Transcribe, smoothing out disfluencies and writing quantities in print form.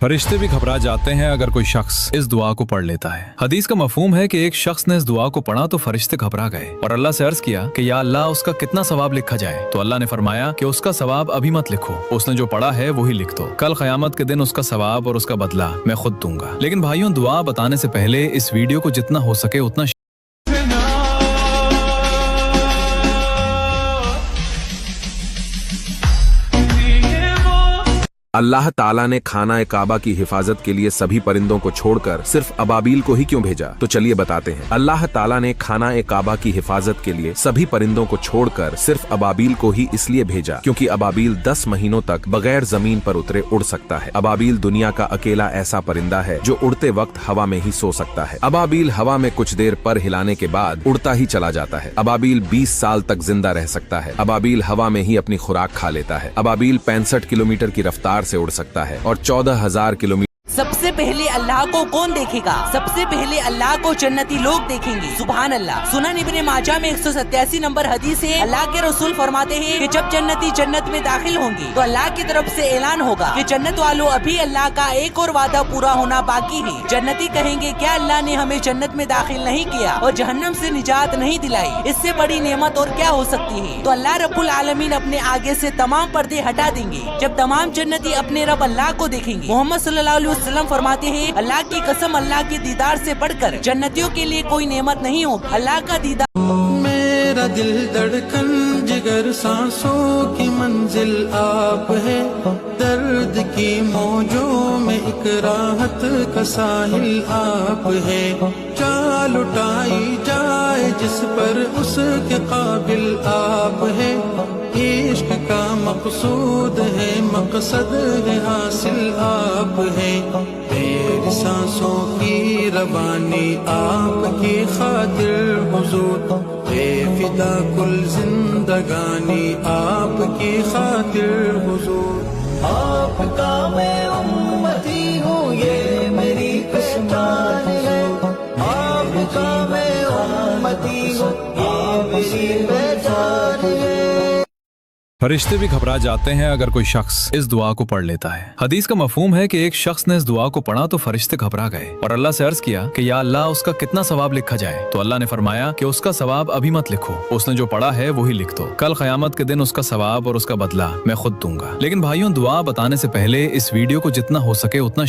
फरिश्ते भी घबरा जाते हैं अगर कोई शख्स इस दुआ को पढ़ लेता है। हदीस का मफहूम है कि एक शख्स ने इस दुआ को पढ़ा तो फरिश्ते घबरा गए और अल्लाह से अर्ज किया कि या अल्लाह उसका कितना सवाब लिखा जाए। तो अल्लाह ने फरमाया कि उसका सवाब अभी मत लिखो, उसने जो पढ़ा है वही लिख दो, कल क़यामत के दिन उसका सवाब और उसका बदला मैं खुद दूंगा। लेकिन भाइयों, दुआ बताने से पहले इस वीडियो को जितना हो सके उतना अल्लाह ताला ने खाना काबा की हिफाजत के लिए सभी परिंदों को छोड़कर सिर्फ अबाबील को ही क्यों भेजा? तो चलिए बताते हैं। अल्लाह ताला ने खाना काबा की हिफाजत के लिए सभी परिंदों को छोड़कर सिर्फ अबाबील को ही इसलिए भेजा क्योंकि अबाबील 10 महीनों तक बगैर जमीन पर उतरे उड़ सकता है। अबाबील दुनिया का अकेला ऐसा परिंदा है जो उड़ते वक्त हवा में ही सो सकता है। अबाबील हवा में कुछ देर पर हिलाने के बाद उड़ता ही चला जाता है। अबाबील 20 साल तक जिंदा रह सकता है। अबाबील हवा में ही अपनी खुराक खा लेता है। अबाबील 65 किलोमीटर की रफ्तार से उड़ सकता है और 14,000 किलोमीटर। सबसे पहले अल्लाह को कौन देखेगा? सबसे पहले अल्लाह को जन्नती लोग देखेंगे। सुभान अल्लाह। सुनन इब्ने माजा में 187 नंबर हदीस है, अल्लाह के रसूल फरमाते हैं कि जब जन्नती जन्नत में दाखिल होंगे तो अल्लाह की तरफ से ऐलान होगा कि जन्नत वालों, अभी अल्लाह का एक और वादा पूरा होना बाकी है। जन्नती कहेंगे, क्या अल्लाह ने हमें जन्नत में दाखिल नहीं किया और जहन्नम से निजात नहीं दिलाई? इससे बड़ी नेमत और क्या हो सकती है? तो अल्लाह रब्बुल आलमीन अपने आगे से तमाम पर्दे हटा देंगे। जब तमाम जन्नती अपने रब अल्लाह को देखेंगे, मोहम्मद सल्लल्लाहु अलैहि वसल्लम फरमाते हैं, अल्लाह की कसम, अल्लाह के दीदार से बढ़कर जन्नतियों के लिए कोई नेमत नहीं होगी। अल्लाह का दीदार। मेरा दिल धड़कन जिगर सांसों की मंजिल आप है, दर्द की मौजों में एक राहत का साहिल आप है। चाल उठाई जाए जिस पर उसके काबिल आप है। इश्क का मकसूद है, मकसद है हासिल आप है। मेरी सांसों की रवानी आपकी खातिर हुजूर, बेफिदा कुल जिंदगानी आपकी खातिर हुजूर। आपका मैं उम्मती हूँ, ये मेरी पहचान है। आपका मैं उम्मती हूँ, ये मेरी पहचान है। फरिश्ते भी घबरा जाते हैं अगर कोई शख्स इस दुआ को पढ़ लेता है। हदीस का मफहूम है कि एक शख्स ने इस दुआ को पढ़ा तो फरिश्ते घबरा गए और अल्लाह से अर्ज किया कि या अल्लाह उसका कितना सवाब लिखा जाए। तो अल्लाह ने फरमाया कि उसका सवाब अभी मत लिखो, उसने जो पढ़ा है वही लिख दो, कल क़यामत के दिन उसका सवाब और उसका बदला मैं खुद दूंगा। लेकिन भाइयों, दुआ बताने से पहले इस वीडियो को जितना हो सके उतना